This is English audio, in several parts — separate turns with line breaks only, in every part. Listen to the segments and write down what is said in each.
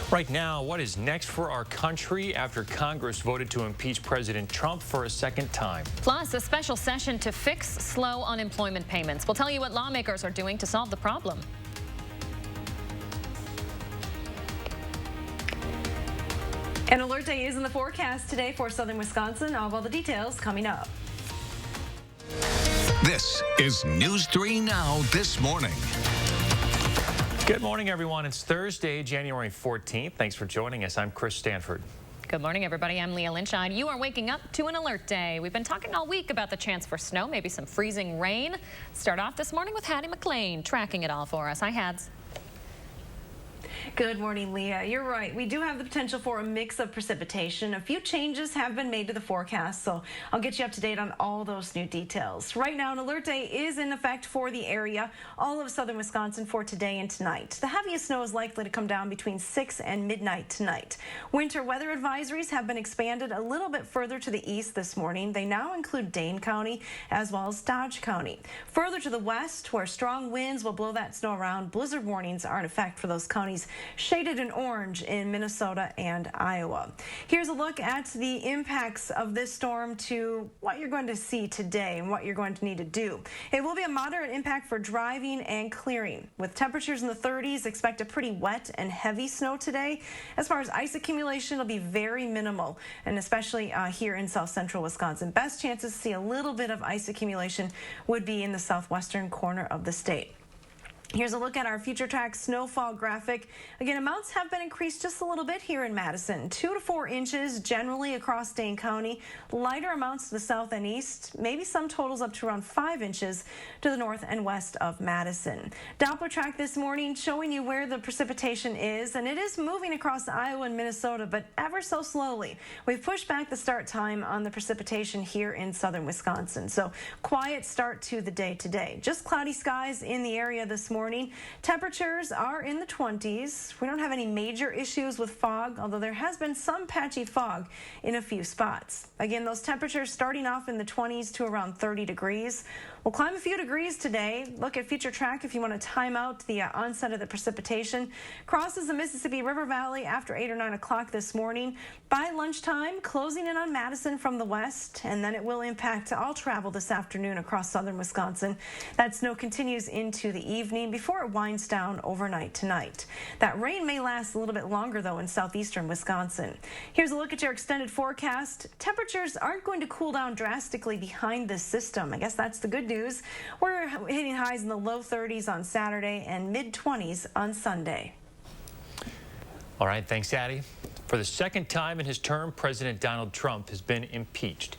Right now, what is next for our country after Congress voted to impeach President Trump for a second time?
Plus, a special session to fix slow unemployment payments. We'll tell you what lawmakers are doing to solve the problem.
An alert day is in the forecast today for southern Wisconsin. All the details coming up.
This is News 3 Now this morning.
Good morning, everyone. It's Thursday, January 14th. Thanks for joining us. I'm Chris Stanford.
Good morning, everybody. I'm Leah Lynchine. You are waking up to an alert day. We've been talking all week about the chance for snow, maybe some freezing rain. Start off this morning with Hattie McLean tracking it all for us. Hi, Hads.
Good morning, Leah. You're right. We do have the potential for a mix of precipitation. A few changes have been made to the forecast, so I'll get you up to date on all those new details. Right now, an alert day is in effect for the area, all of southern Wisconsin for today and tonight. The heaviest snow is likely to come down between 6 and midnight tonight. Winter weather advisories have been expanded a little bit further to the east this morning. They now include Dane County as well as Dodge County. Further to the west, where strong winds will blow that snow around, blizzard warnings are in effect for those counties shaded in orange in Minnesota and Iowa. Here's a look at the impacts of this storm to what you're going to see today and what you're going to need to do. It will be a moderate impact for driving and clearing. With temperatures in the 30s, expect a pretty wet and heavy snow today. As far as ice accumulation, it'll be very minimal, and especially here in south central Wisconsin. Best chances to see a little bit of ice accumulation would be in the southwestern corner of the state. Here's a look at our future track snowfall graphic. Again, amounts have been increased just a little bit here in Madison. 2 to 4 inches generally across Dane County. Lighter amounts to the south and east. Maybe some totals up to around 5 inches to the north and west of Madison. Doppler track this morning showing you where the precipitation is, and it is moving across Iowa and Minnesota, but ever so slowly. We've pushed back the start time on the precipitation here in southern Wisconsin. So quiet start to the day today. Just cloudy skies in the area this morning. Temperatures are in the 20s. We don't have any major issues with fog, although there has been some patchy fog in a few spots. Again, those temperatures starting off in the 20s to around 30 degrees. We'll climb a few degrees today. Look at future track if you want to time out the onset of the precipitation. Crosses the Mississippi River Valley after 8 or 9 o'clock this morning. By lunchtime, closing in on Madison from the west, and then it will impact all travel this afternoon across southern Wisconsin. That snow continues into the evening before it winds down overnight tonight. That rain may last a little bit longer, though, in southeastern Wisconsin. Here's a look at your extended forecast. Temperatures aren't going to cool down drastically behind this system. I guess that's the good news. We're hitting highs in the low 30s on Saturday and mid-20s on Sunday.
All right, thanks, Hattie. For the second time in his term, President Donald Trump has been impeached.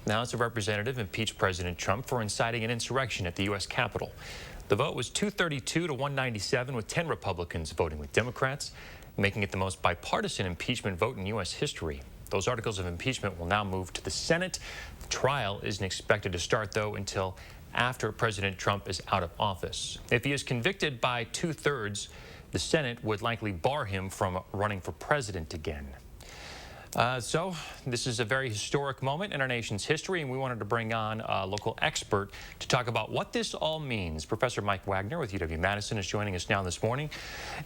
The House of Representatives impeached President Trump for inciting an insurrection at the U.S. Capitol. The vote was 232 to 197, with 10 Republicans voting with Democrats, making it the most bipartisan impeachment vote in U.S. history. Those articles of impeachment will now move to the Senate. The trial isn't expected to start, though, until after President Trump is out of office. If he is convicted by 2/3, the Senate would likely bar him from running for president again. So this is a very historic moment in our nation's history, and we wanted to bring on a local expert to talk about what this all means. Professor Mike Wagner with UW-Madison is joining us now this morning.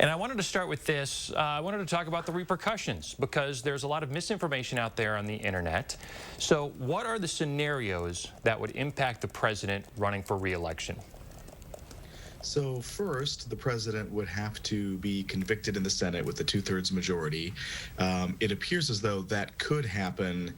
And I wanted to start with this. I wanted to talk about the repercussions, because there's a lot of misinformation out there on the internet. So what are the scenarios that would impact the president running for re-election?
So first, the president would have to be convicted in the Senate with the 2/3 majority. It appears as though that could happen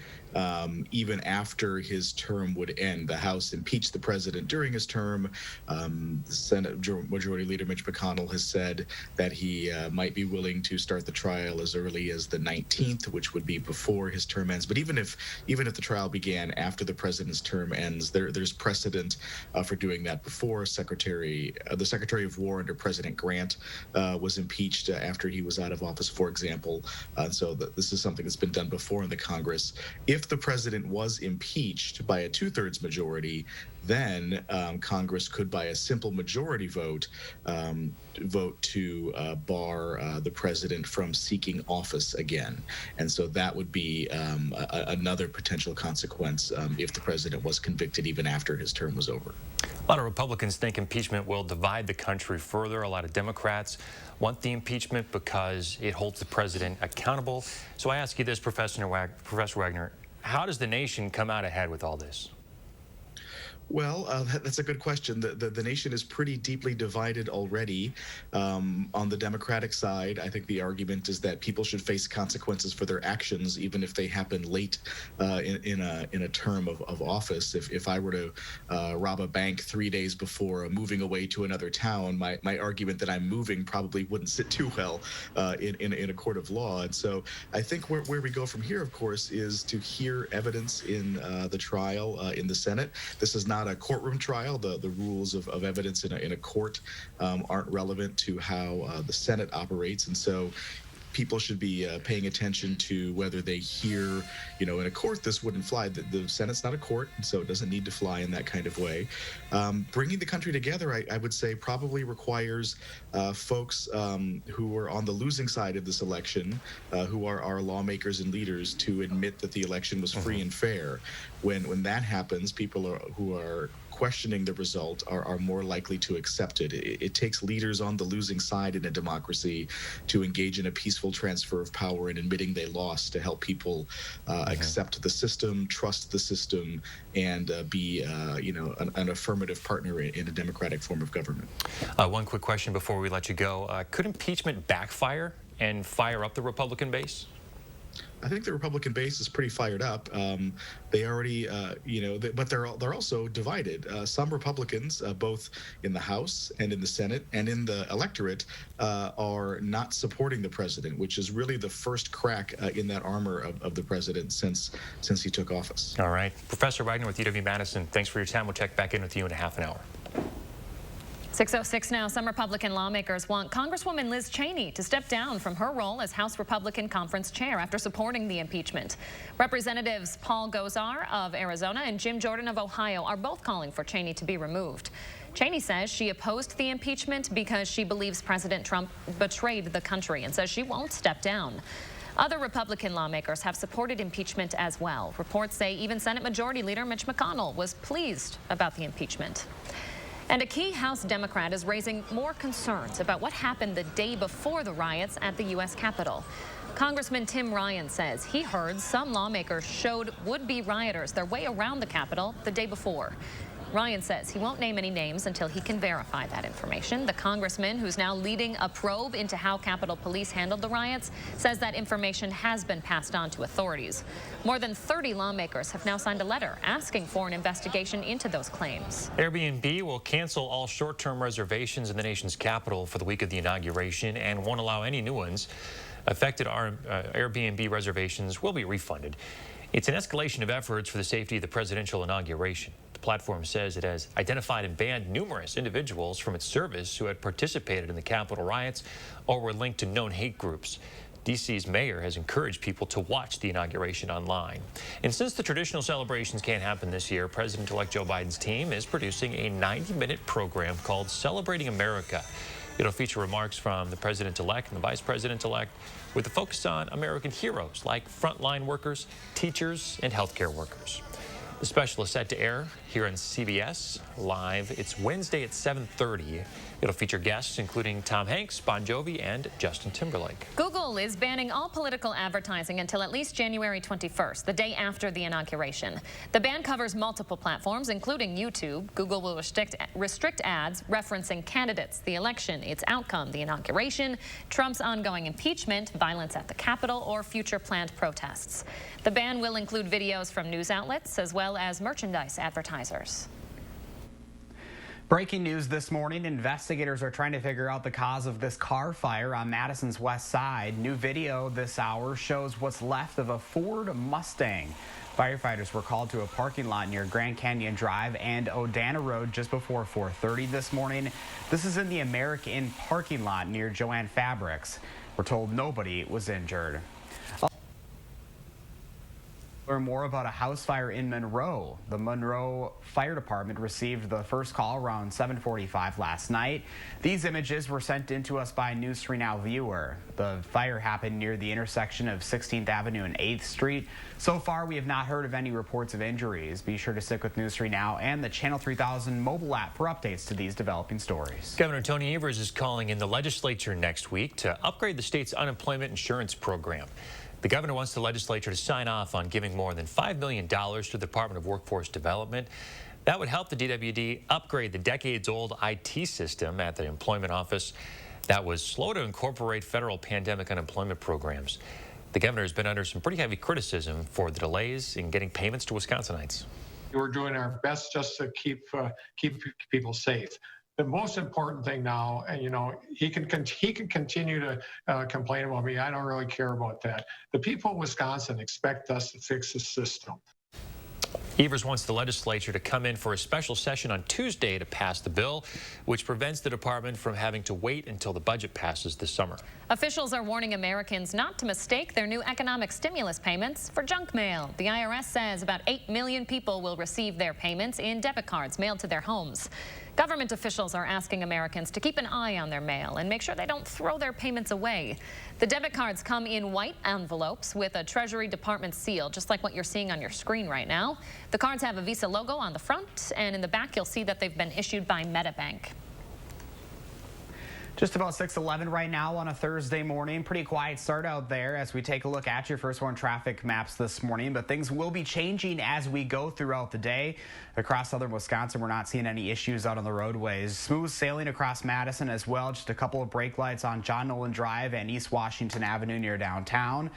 even after his term would end. The House impeached the president during his term. The Senate Majority Leader Mitch McConnell has said that he might be willing to start the trial as early as the 19th, which would be before his term ends. But even if the trial began after the president's term ends, there's precedent for doing that before. The Secretary of War under President Grant was impeached after he was out of office, for example. So this is something that's been done before in the Congress. If the president was impeached by a 2/3 majority, then Congress could, by a simple majority vote, vote to bar the president from seeking office again. And so that would be another potential consequence if the president was convicted even after his term was over.
A lot of Republicans think impeachment will divide the country further. A lot of Democrats want the impeachment because it holds the president accountable. So I ask you this, Professor Wagner, how does the nation come out ahead with all this?
Well, that's a good question. The nation is pretty deeply divided already. On the Democratic side, I think the argument is that people should face consequences for their actions, even if they happen late in a term of office. If I were to rob a bank 3 days before moving away to another town, my argument that I'm moving probably wouldn't sit too well in a court of law. And so I think where we go from here, of course, is to hear evidence in the trial in the Senate. This is not a courtroom trial. The rules of evidence in a court aren't relevant to how the Senate operates, and so people should be paying attention to whether they hear, in a court this wouldn't fly. The Senate's not a court, and so it doesn't need to fly in that kind of way. Bringing the country together, I would say, probably requires folks who are on the losing side of this election, who are our lawmakers and leaders, to admit that the election was free and fair. When that happens, people who are questioning the result are more likely to accept it. It takes leaders on the losing side in a democracy to engage in a peaceful transfer of power and admitting they lost, to help people accept the system, trust the system, and be an affirmative partner in a democratic form of government.
One quick question before we let you go. Could impeachment backfire and fire up the Republican base?
I think the Republican base is pretty fired up. They already, but they're also divided. Some Republicans, both in the House and in the Senate and in the electorate, are not supporting the president, which is really the first crack in that armor of the president since he took office.
All right. Professor Wagner with UW-Madison, thanks for your time. We'll check back in with you in a half an hour.
6:06 now. Some Republican lawmakers want Congresswoman Liz Cheney to step down from her role as House Republican Conference Chair after supporting the impeachment. Representatives Paul Gosar of Arizona and Jim Jordan of Ohio are both calling for Cheney to be removed. Cheney says she opposed the impeachment because she believes President Trump betrayed the country and says she won't step down. Other Republican lawmakers have supported impeachment as well. Reports say even Senate Majority Leader Mitch McConnell was pleased about the impeachment. And a key House Democrat is raising more concerns about what happened the day before the riots at the U.S. Capitol. Congressman Tim Ryan says he heard some lawmakers showed would-be rioters their way around the Capitol the day before. Ryan says he won't name any names until he can verify that information. The congressman, who's now leading a probe into how Capitol Police handled the riots, says that information has been passed on to authorities. More than 30 lawmakers have now signed a letter asking for an investigation into those claims.
Airbnb will cancel all short-term reservations in the nation's capital for the week of the inauguration and won't allow any new ones. Affected Airbnb reservations will be refunded. It's an escalation of efforts for the safety of the presidential inauguration. The platform says it has identified and banned numerous individuals from its service who had participated in the Capitol riots or were linked to known hate groups. D.C.'s mayor has encouraged people to watch the inauguration online. And since the traditional celebrations can't happen this year, President-elect Joe Biden's team is producing a 90-minute program called Celebrating America. It'll feature remarks from the president-elect and the vice president-elect with a focus on American heroes like frontline workers, teachers, and healthcare workers. The special is set to air here on CBS Live. It's Wednesday at 7:30. It'll feature guests including Tom Hanks, Bon Jovi, and Justin Timberlake.
Google is banning all political advertising until at least January 21st, the day after the inauguration. The ban covers multiple platforms, including YouTube. Google will restrict ads referencing candidates, the election, its outcome, the inauguration, Trump's ongoing impeachment, violence at the Capitol, or future planned protests. The ban will include videos from news outlets as well as merchandise advertisers.
Breaking news this morning, investigators are trying to figure out the cause of this car fire on Madison's west side. New video this hour shows what's left of a Ford Mustang. Firefighters were called to a parking lot near Grand Canyon Drive and Odana Road just before 4:30 this morning. This is in the American parking lot near Joann Fabrics. We're told nobody was injured. Learn more about a house fire in Monroe. The Monroe Fire Department received the first call around 7:45 last night. These images were sent in to us by a News 3 Now viewer. The fire happened near the intersection of 16th Avenue and 8th Street. So far, we have not heard of any reports of injuries. Be sure to stick with News 3 Now and the Channel 3000 mobile app for updates to these developing stories.
Governor Tony Evers is calling in the legislature next week to upgrade the state's unemployment insurance program. The governor wants the legislature to sign off on giving more than $5 million to the Department of Workforce Development. That would help the DWD upgrade the decades-old IT system at the employment office that was slow to incorporate federal pandemic unemployment programs. The governor has been under some pretty heavy criticism for the delays in getting payments to Wisconsinites.
We're doing our best just to keep people safe. The most important thing now, and he can continue to complain about me. I don't really care about that. The people of Wisconsin expect us to fix the system.
Evers wants the legislature to come in for a special session on Tuesday to pass the bill, which prevents the department from having to wait until the budget passes this summer.
Officials are warning Americans not to mistake their new economic stimulus payments for junk mail. The IRS says about 8 million people will receive their payments in debit cards mailed to their homes. Government officials are asking Americans to keep an eye on their mail and make sure they don't throw their payments away. The debit cards come in white envelopes with a Treasury Department seal, just like what you're seeing on your screen right now. The cards have a Visa logo on the front, and in the back you'll see that they've been issued by MetaBank.
Just about 6:11 right now on a Thursday morning. Pretty quiet start out there as we take a look at your First Warn traffic maps this morning, but things will be changing as we go throughout the day. Across southern Wisconsin, we're not seeing any issues out on the roadways. Smooth sailing across Madison as well. Just a couple of brake lights on John Nolan Drive and East Washington Avenue near downtown.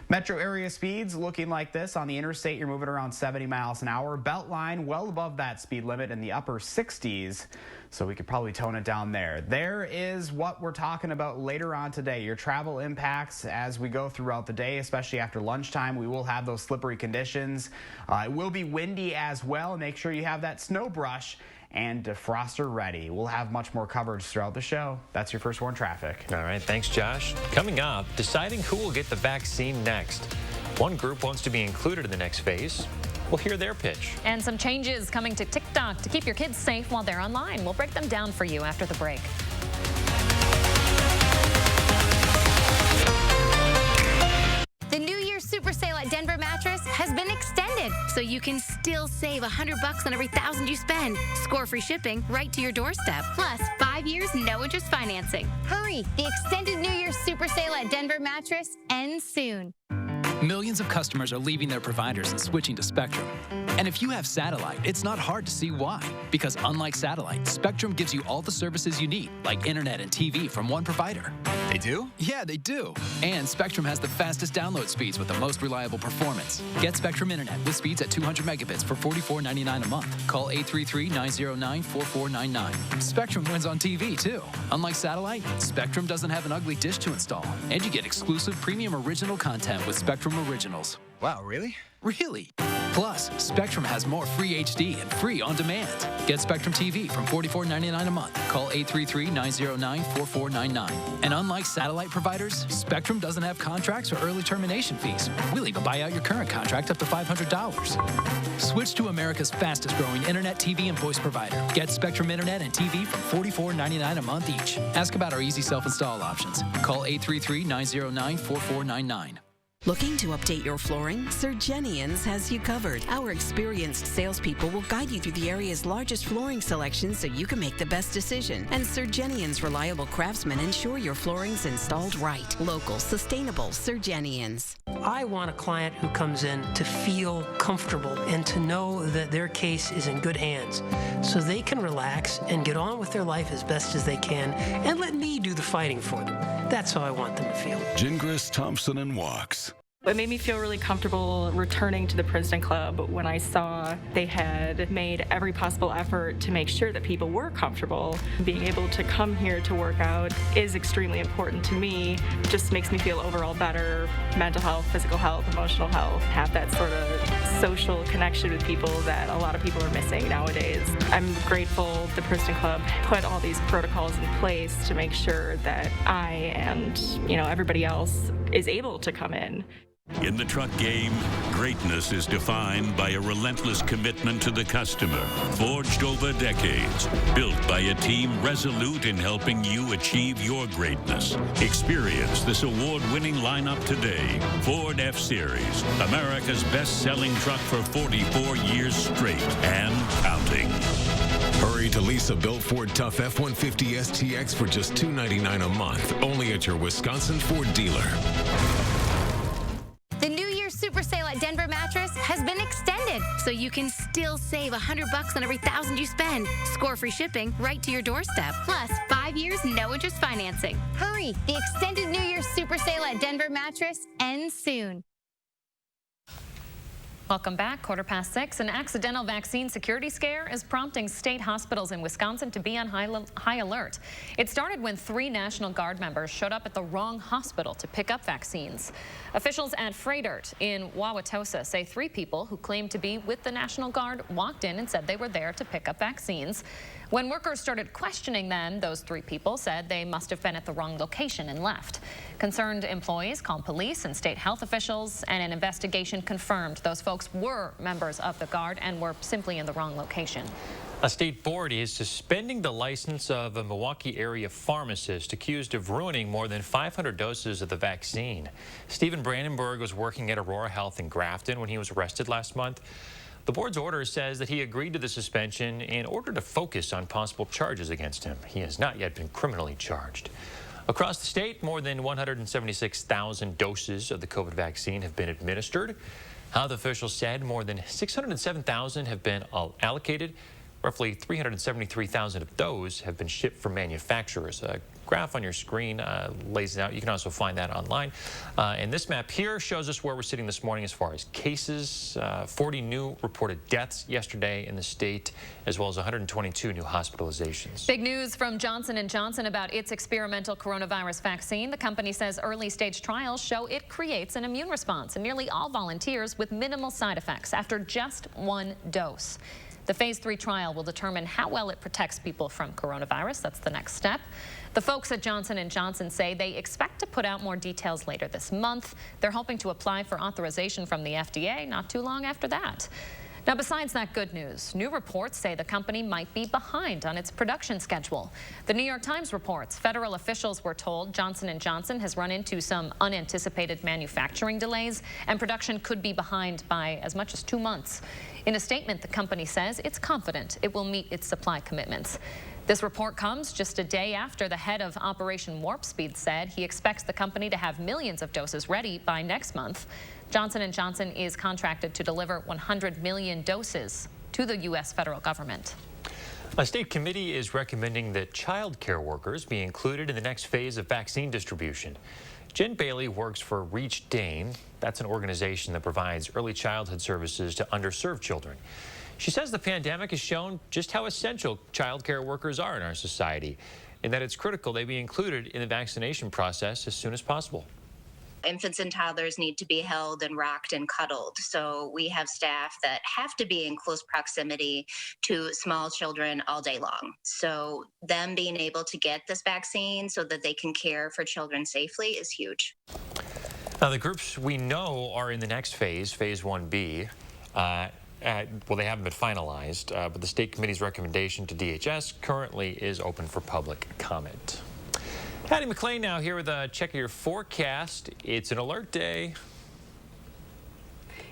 Metro area speeds looking like this. On the interstate, you're moving around 70 miles an hour. Beltline well above that speed limit in the upper 60s. So we could probably tone it down there. There is what we're talking about later on today. Your travel impacts as we go throughout the day, especially after lunchtime. We will have those slippery conditions. It will be windy as well. Make sure you have that snow brush and defroster ready. We'll have much more coverage throughout the show. That's your First Warn traffic.
All right, thanks, Josh. Coming up, deciding who will get the vaccine next. One group wants to be included in the next phase. We'll hear their pitch.
And some changes coming to TikTok to keep your kids safe while they're online. We'll break them down for you after the break.
The New Year's Super Sale at Denver Mattress has been extended, so you can still save $100 on every $1,000 you spend. Score free shipping right to your doorstep. Plus, 5 years, no interest financing. Hurry! The extended New Year's Super Sale at Denver Mattress ends soon.
Millions of customers are leaving their providers and switching to Spectrum. And if you have satellite, it's not hard to see why. Because unlike satellite, Spectrum gives you all the services you need, like internet and TV from one provider.
They do?
Yeah, they do. And Spectrum has the fastest download speeds with the most reliable performance. Get Spectrum Internet with speeds at 200 megabits for $44.99 a month. Call 833-909-4499. Spectrum wins on TV, too. Unlike satellite, Spectrum doesn't have an ugly dish to install. And you get exclusive premium original content with Spectrum Originals.
Wow, really?
Really? Plus, Spectrum has more free HD and free on demand. Get Spectrum TV from $44.99 a month. Call 833-909-4499. And unlike satellite providers, Spectrum doesn't have contracts or early termination fees. We'll even buy out your current contract up to $500. Switch to America's fastest growing internet, TV, and voice provider. Get Spectrum Internet and TV from $44.99 a month each. Ask about our easy self-install options. Call 833-909-4499.
Looking to update your flooring? Surgenians has you covered. Our experienced salespeople will guide you through the area's largest flooring selection so you can make the best decision. And Surgenians' reliable craftsmen ensure your flooring's installed right. Local, sustainable Surgenians.
I want a client who comes in to feel comfortable and to know that their case is in good hands so they can relax and get on with their life as best as they can and let me do the fighting for them. That's how I want them to feel.
Gingras, Thompson, and Walks.
It made me feel really comfortable returning to the Princeton Club when I saw they had made every possible effort to make sure that people were comfortable. Being able to come here to work out is extremely important to me. It just makes me feel overall better. Mental health, physical health, emotional health. Have that sort of social connection with people that a lot of people are missing nowadays. I'm grateful the Princeton Club put all these protocols in place to make sure that I and everybody else is able to come in.
In the truck game, greatness is defined by a relentless commitment to the customer, forged over decades, built by a team resolute in helping you achieve your greatness. Experience this award-winning lineup today. Ford F-Series, America's best-selling truck for 44 years straight and counting.
Hurry to Lisa Built Ford Tough F-150 STX for just $299 a month, only at your Wisconsin Ford dealer.
The New Year's Super Sale at Denver Mattress has been extended, so you can still save $100 on every $1,000 you spend. Score free shipping right to your doorstep. Plus, 5 years, no interest financing. Hurry! The extended New Year's Super Sale at Denver Mattress ends soon.
Welcome back. 6:15. An accidental vaccine security scare is prompting state hospitals in Wisconsin to be on high alert. It started when 3 National Guard members showed up at the wrong hospital to pick up vaccines. Officials at Freighert in Wauwatosa say 3 people who claimed to be with the National Guard walked in and said they were there to pick up vaccines. When workers started questioning them, those 3 people said they must have been at the wrong location and left. Concerned employees called police and state health officials, and an investigation confirmed those folks were members of the Guard and were simply in the wrong location.
A state board is suspending the license of a Milwaukee area pharmacist accused of ruining more than 500 doses of the vaccine. Stephen Brandenburg was working at Aurora Health in Grafton when he was arrested last month. The board's order says that he agreed to the suspension in order to focus on possible charges against him. He has not yet been criminally charged. Across the state, more than 176,000 doses of the COVID vaccine have been administered. Health officials said more than 607,000 have been allocated. Roughly 373,000 of those have been shipped from manufacturers. A graph on your screen lays it out. You can also find that online. And this map here shows us where we're sitting this morning as far as cases. 40 new reported deaths yesterday in the state, as well as 122 new hospitalizations.
Big news from Johnson & Johnson about its experimental coronavirus vaccine. The company says early-stage trials show it creates an immune response in nearly all volunteers with minimal side effects after just 1 dose. The phase 3 trial will determine how well it protects people from coronavirus. That's the next step. The folks at Johnson & Johnson say they expect to put out more details later this month. They're hoping to apply for authorization from the FDA not too long after that. Now, besides that good news, new reports say the company might be behind on its production schedule. The New York Times reports federal officials were told Johnson & Johnson has run into some unanticipated manufacturing delays, and production could be behind by as much as 2 months. In a statement, the company says it's confident it will meet its supply commitments. This report comes just a day after the head of Operation Warp Speed said he expects the company to have millions of doses ready by next month. Johnson & Johnson is contracted to deliver 100 million doses to the U.S. federal government.
A state committee is recommending that child care workers be included in the next phase of vaccine distribution. Jen Bailey works for Reach Dane. That's an organization that provides early childhood services to underserved children. She says the pandemic has shown just how essential child care workers are in our society, and that it's critical they be included in the vaccination process as soon as possible.
Infants and toddlers need to be held and rocked and cuddled. So we have staff that have to be in close proximity to small children all day long. So them being able to get this vaccine so that they can care for children safely is huge.
Now, the groups we know are in the next phase, phase 1B. Well, they haven't been finalized, but the state committee's recommendation to DHS currently is open for public comment. Patty McLean now here with a check of your forecast. It's an alert day.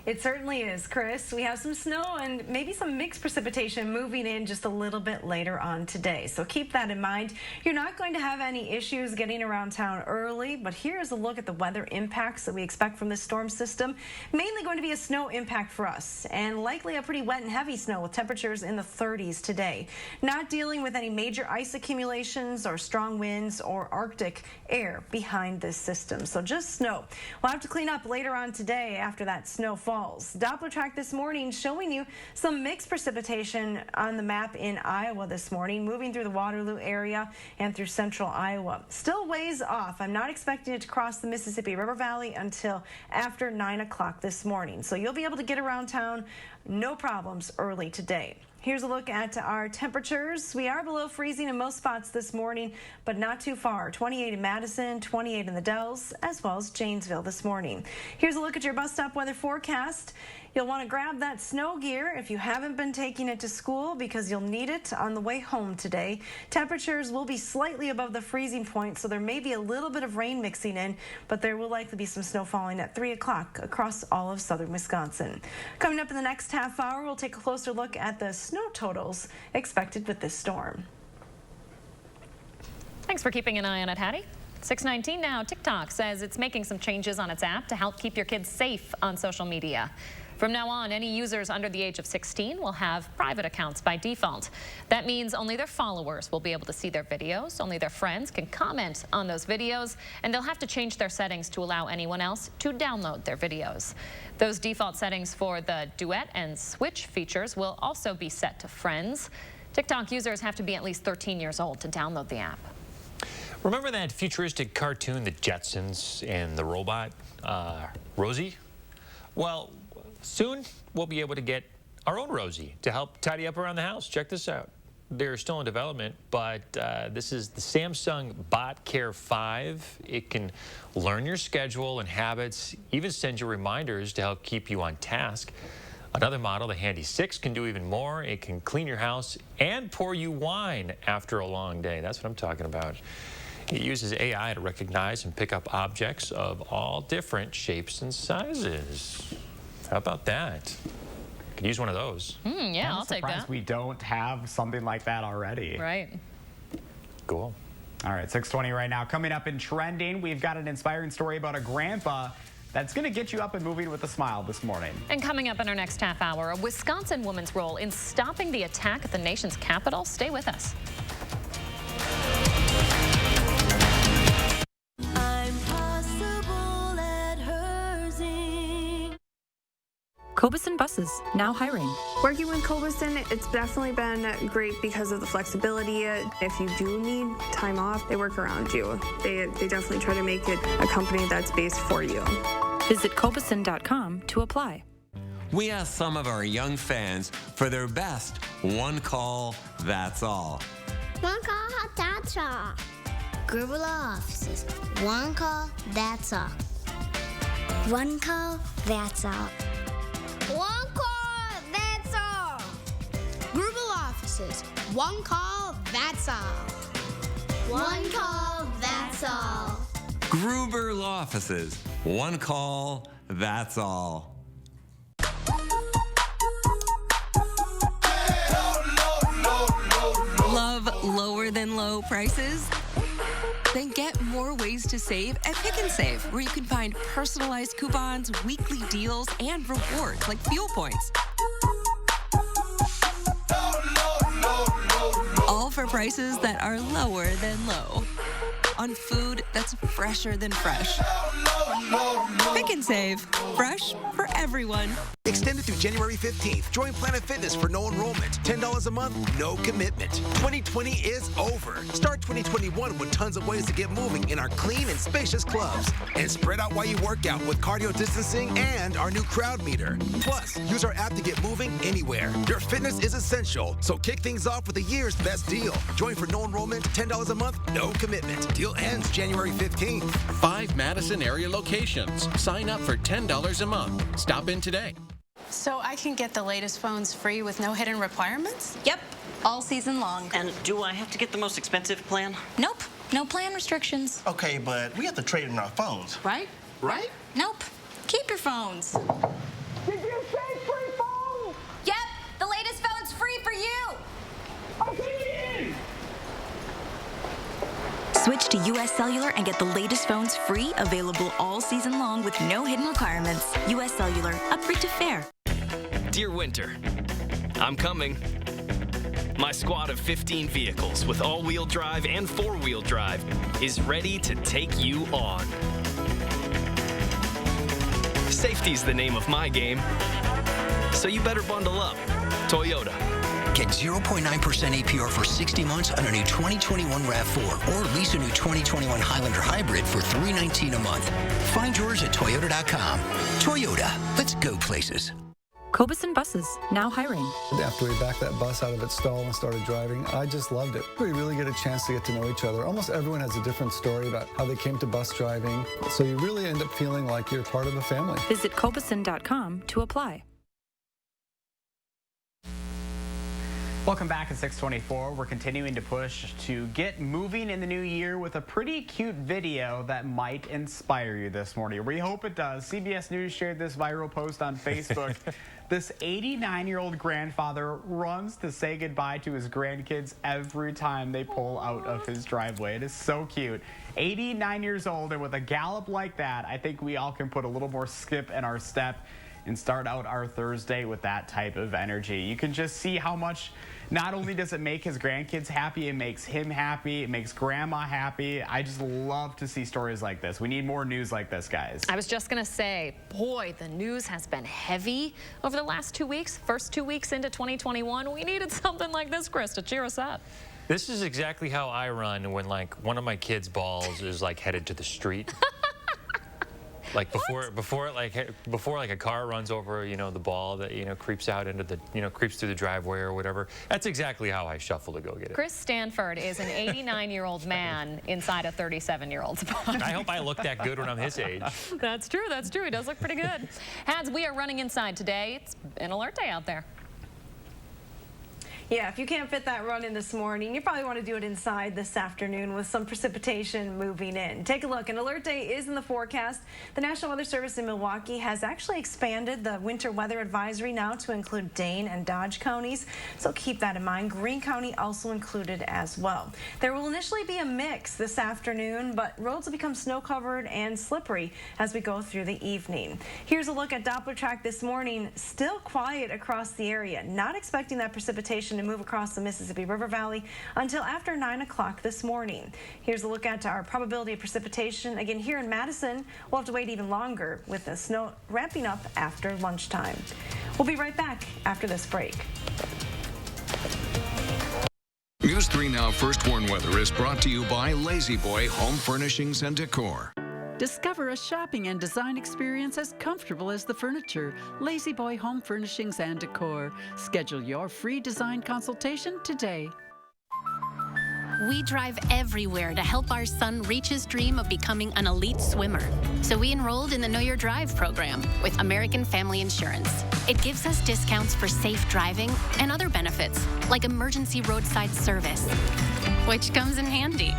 It certainly is, Chris. We have some snow and maybe some mixed precipitation moving in just a little bit later on today. So keep that in mind. You're not going to have any issues getting around town early, but here's a look at the weather impacts that we expect from this storm system. Mainly going to be a snow impact for us, and likely a pretty wet and heavy snow with temperatures in the 30s today. Not dealing with any major ice accumulations or strong winds or Arctic air behind this system. So just snow. We'll have to clean up later on today after that snow falls. Doppler track this morning showing you some mixed precipitation on the map in Iowa this morning, moving through the Waterloo area and through central Iowa. Still ways off. I'm not expecting it to cross the Mississippi River Valley until after 9 o'clock this morning. So you'll be able to get around town, no problems early today. Here's a look at our temperatures. We are below freezing in most spots this morning, but not too far. 28 in Madison, 28 in the Dells, as well as Janesville this morning. Here's a look at your bus stop weather forecast. You'll want to grab that snow gear if you haven't been taking it to school because you'll need it on the way home today. Temperatures will be slightly above the freezing point, so there may be a little bit of rain mixing in, but there will likely be some snow falling at 3 o'clock across all of southern Wisconsin. Coming up in the next half hour, we'll take a closer look at the snow totals expected with this storm.
Thanks for keeping an eye on it, Hattie. 6:19 now. TikTok says it's making some changes on its app to help keep your kids safe on social media. From now on, any users under the age of 16 will have private accounts by default. That means only their followers will be able to see their videos, only their friends can comment on those videos, and they'll have to change their settings to allow anyone else to download their videos. Those default settings for the duet and switch features will also be set to friends. TikTok users have to be at least 13 years old to download the app.
Remember that futuristic cartoon, The Jetsons, and the robot, Rosie? Well, soon we'll be able to get our own Rosie to help tidy up around the house. Check this out. They're still in development, but this is the Samsung Bot Care 5. It can learn your schedule and habits, even send you reminders to help keep you on task. Another model, the Handy 6, can do even more. It can clean your house and pour you wine after a long day. That's what I'm talking about. It uses AI to recognize and pick up objects of all different shapes and sizes. How about that? Could use one of those.
Yeah, I'll take that.
I'm surprised we don't have something like that already.
Right.
Cool.
All right, 6:20 right now. Coming up in Trending, we've got an inspiring story about a grandpa that's going to get you up and moving with a smile this morning.
And coming up in our next half hour, a Wisconsin woman's role in stopping the attack at the nation's capital. Stay with us.
Cobuson Buses, now hiring.
Working with Cobuson, it's definitely been great because of the flexibility. If you do need time off, they work around you. They definitely try to make it a company that's based for you.
Visit Cobuson.com to apply.
We asked some of our young fans for their best one call, that's all.
One call, that's all. Gruber Law Offices. One call, that's all. One call, that's all. One call, that's all. Gruber Law Offices. One call, that's all. One call, that's all.
Gruber Law Offices. One call, that's all.
Love lower than low prices? Then get more ways to save at Pick 'n Save, where you can find personalized coupons, weekly deals, and rewards like fuel points. All for prices that are lower than low. On food that's fresher than fresh. Pick 'n Save. Fresh for everyone.
Extended through January 15th. Join Planet Fitness for no enrollment. $10 a month, no commitment. 2020 is over. Start 2021 with tons of ways to get moving in our clean and spacious clubs. And spread out while you work out with cardio distancing and our new crowd meter. Plus, use our app to get moving anywhere. Your fitness is essential, so kick things off with the year's best deal. Join for no enrollment, $10 a month, no commitment. Deal ends January 15th.
5 Madison area locations. Sign up for $10 a month. Stop in today.
So I can get the latest phones free with no hidden requirements? Yep, all season long.
And do I have to get the most expensive plan?
Nope, no plan restrictions.
Okay, but we have to trade in our phones.
Right?
Right?
Nope, keep your phones.
Did you say free phones?
Yep, the latest phone's free for you.
Okay.
Switch to US Cellular and get the latest phones free, available all season long with no hidden requirements. US Cellular, upgrade to fair.
Dear Winter, I'm coming. My squad of 15 vehicles with all-wheel drive and four-wheel drive is ready to take you on. Safety's the name of my game, so you better bundle up. Toyota.
Get 0.9% APR for 60 months on a new 2021 RAV4 or lease a new 2021 Highlander Hybrid for $319 a month. Find yours at Toyota.com. Toyota, let's go places.
Cobeson Buses, now hiring.
After we backed that bus out of its stall and started driving, I just loved it. We really get a chance to get to know each other. Almost everyone has a different story about how they came to bus driving, so you really end up feeling like you're part of a family.
Visit Cobeson.com to apply.
Welcome back at 624. We're continuing to push to get moving in the new year with a pretty cute video that might inspire you this morning. We hope it does. CBS News shared this viral post on Facebook. This 89-year-old grandfather runs to say goodbye to his grandkids every time they pull out of his driveway. It is so cute. 89 years old, and with a gallop like that, I think we all can put a little more skip in our step and start out our Thursday with that type of energy. You can just see how much, not only does it make his grandkids happy, it makes him happy, it makes grandma happy. I just love to see stories like this. We need more news like this, guys.
I was just gonna say, boy, the news has been heavy over the last 2 weeks. First 2 weeks into 2021, we needed something like this, Chris, to cheer us up.
This is exactly how I run when, like, one of my kids' balls is, like, headed to the street. Like before like a car runs over, you know, the ball that, you know, creeps out into the, you know, creeps through the driveway or whatever. That's exactly how I shuffle to go get it.
Chris Stanford is an 89-year-old man inside a 37-year-old's body.
I hope I look that good when I'm his age.
That's true. That's true. He does look pretty good. Hads, we are running inside today. It's an alert day out there.
Yeah, if you can't fit that run in this morning, you probably want to do it inside this afternoon with some precipitation moving in. Take a look. An alert day is in the forecast. The National Weather Service in Milwaukee has actually expanded the winter weather advisory now to include Dane and Dodge counties, so keep that in mind. Greene County also included as well. There will initially be a mix this afternoon, but roads will become snow-covered and slippery as we go through the evening. Here's a look at Doppler track this morning. Still quiet across the area. Not expecting that precipitation to move across the Mississippi River Valley until after 9 o'clock this morning. Here's a look at our probability of precipitation. Again, here in Madison, we'll have to wait even longer with the snow ramping up after lunchtime. We'll be right back after this break.
News 3 Now First Warn Weather is brought to you by Lazy Boy Home Furnishings and Decor.
Discover a shopping and design experience as comfortable as the furniture. Lazy Boy Home Furnishings and Decor. Schedule your free design consultation today.
We drive everywhere to help our son reach his dream of becoming an elite swimmer. So we enrolled in the Know Your Drive program with American Family Insurance. It gives us discounts for safe driving and other benefits, like emergency roadside service, which comes in handy,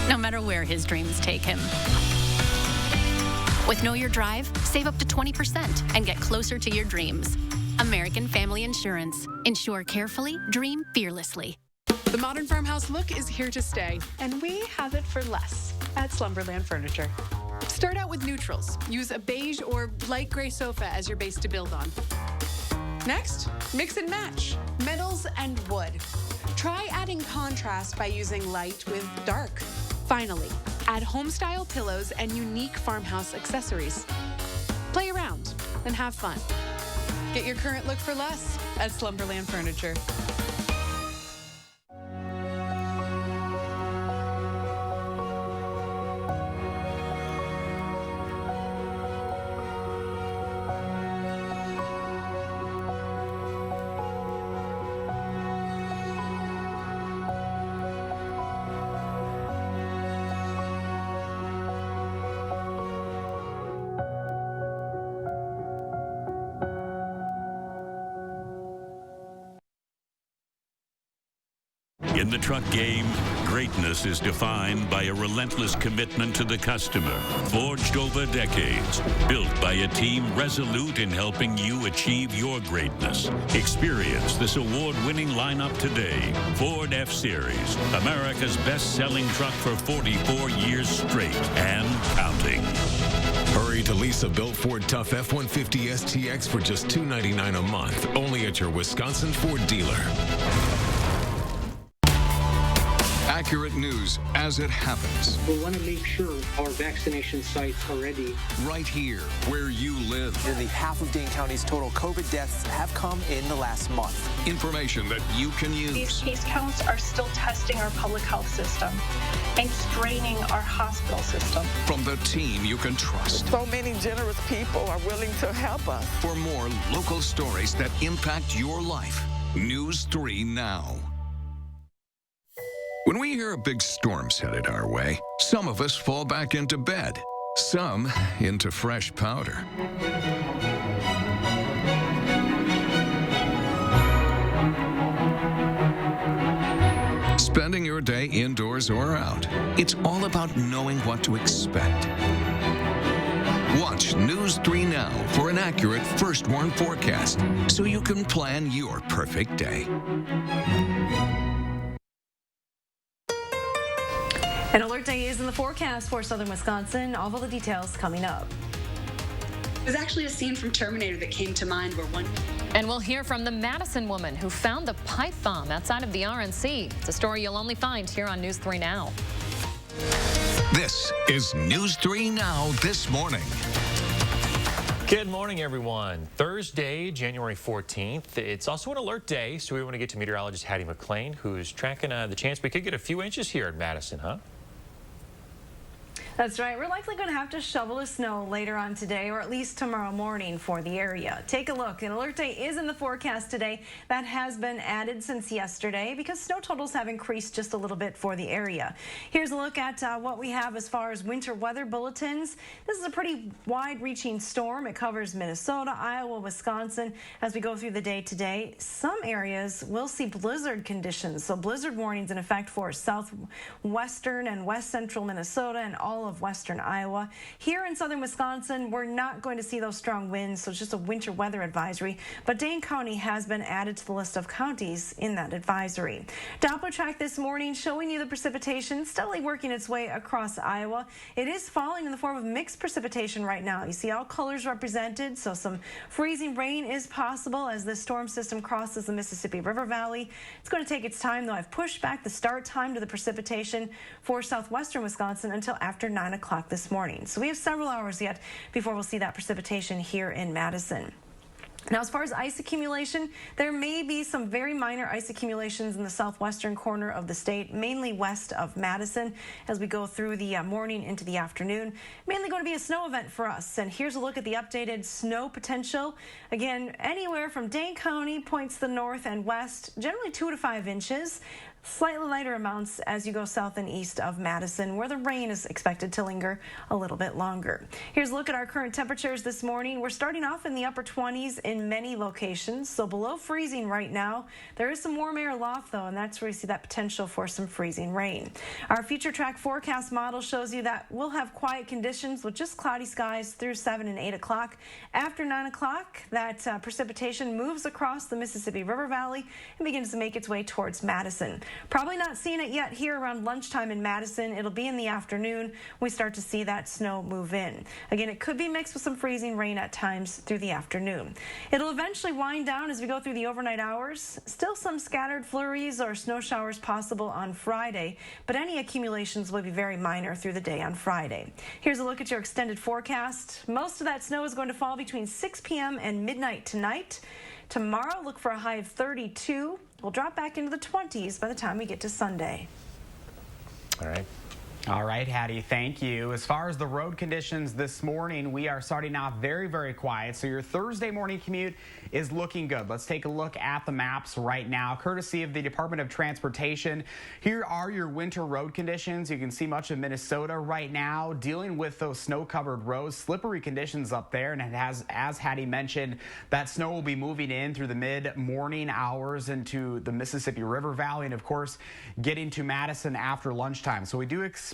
no matter where his dreams take him. With Know Your Drive, save up to 20% and get closer to your dreams. American Family Insurance. Insure carefully, dream fearlessly.
The modern farmhouse look is here to stay, and we have it for less at Slumberland Furniture. Start out with neutrals. Use a beige or light gray sofa as your base to build on. Next, mix and match metals and wood. Try adding contrast by using light with dark. Finally, add home-style pillows and unique farmhouse accessories. Play around and have fun. Get your current look for less at Slumberland Furniture.
In the truck game, greatness is defined by a relentless commitment to the customer, forged over decades, built by a team resolute in helping you achieve your greatness. Experience this award-winning lineup today. Ford F-Series, America's best-selling truck for 44 years straight and counting.
Hurry to lease a built Ford Tough F-150 STX for just $299 a month, only at your Wisconsin Ford dealer. Back Accurate news as it happens.
We want to make sure our vaccination sites are ready.
Right here, where you live.
Nearly half of Dane County's total COVID deaths have come in the last month.
Information that you can use.
These case counts are still testing our public health system and straining our hospital system.
From the team you can trust.
So many generous people are willing to help us.
For more local stories that impact your life, News 3 Now. When we hear a big storm's headed our way, some of us fall back into bed, some into fresh powder. Spending your day indoors or out, it's all about knowing what to expect. Watch News 3 Now for an accurate First Warn forecast so you can plan your perfect day.
An alert day is in the forecast for southern Wisconsin. All of the details coming up.
There's actually a scene from Terminator that came to mind where one...
And we'll hear from the Madison woman who found the pipe bomb outside of the RNC. It's a story you'll only find here on News 3 Now.
This is News 3 Now this morning.
Good morning, everyone. Thursday, January 14th. It's also an alert day, so we want to get to meteorologist Hattie McLean, who's tracking the chance we could get a few inches here in Madison, huh?
That's right. We're likely going to have to shovel the snow later on today, or at least tomorrow morning for the area. Take a look. An alert day is in the forecast today. That has been added since yesterday because snow totals have increased just a little bit for the area. Here's a look at what we have as far as winter weather bulletins. This is a pretty wide-reaching storm. It covers Minnesota, Iowa, Wisconsin. As we go through the day today, some areas will see blizzard conditions. So blizzard warnings in effect for southwestern and west central Minnesota and all of western Iowa. Here in southern Wisconsin, we're not going to see those strong winds, so it's just a winter weather advisory. But Dane County has been added to the list of counties in that advisory. Doppler track this morning showing you the precipitation steadily working its way across Iowa. It is falling in the form of mixed precipitation right now. You see all colors represented, so some freezing rain is possible as this storm system crosses the Mississippi River Valley. It's going to take its time, though. I've pushed back the start time to the precipitation for southwestern Wisconsin until after 9 o'clock this morning. So we have several hours yet before we'll see that precipitation here in Madison. Now, as far as ice accumulation, there may be some very minor ice accumulations in the southwestern corner of the state, mainly west of Madison, as we go through the morning into the afternoon. Mainly going to be a snow event for us. And here's a look at the updated snow potential. Again, anywhere from Dane County points to the north and west, generally 2 to 5 inches. Slightly lighter amounts as you go south and east of Madison, where the rain is expected to linger a little bit longer. Here's a look at our current temperatures this morning. We're starting off in the upper 20s in many locations, so below freezing right now. There is some warm air aloft, though, and that's where you see that potential for some freezing rain. Our future track forecast model shows you that we'll have quiet conditions with just cloudy skies through 7 and 8 o'clock. After 9 o'clock, that precipitation moves across the Mississippi River Valley and begins to make its way towards Madison. Probably not seeing it yet here around lunchtime in Madison. It'll be in the afternoon we start to see that snow move in. Again, it could be mixed with some freezing rain at times through the afternoon. It'll eventually wind down as we go through the overnight hours. Still some scattered flurries or snow showers possible on Friday, but any accumulations will be very minor through the day on Friday. Here's a look at your extended forecast. Most of that snow is going to fall between 6 p.m. and midnight tonight. Tomorrow, look for a high of 32. We'll drop back into the 20s by the time we get to Sunday.
All right, Hattie, thank you. As far as the road conditions this morning, we are starting off very, very quiet. So your Thursday morning commute is looking good. Let's take a look at the maps right now, courtesy of the Department of Transportation. Here are your winter road conditions. You can see much of Minnesota right now dealing with those snow-covered roads, slippery conditions up there. And it has, as Hattie mentioned, that snow will be moving in through the mid-morning hours into the Mississippi River Valley and, of course, getting to Madison after lunchtime. So we do expect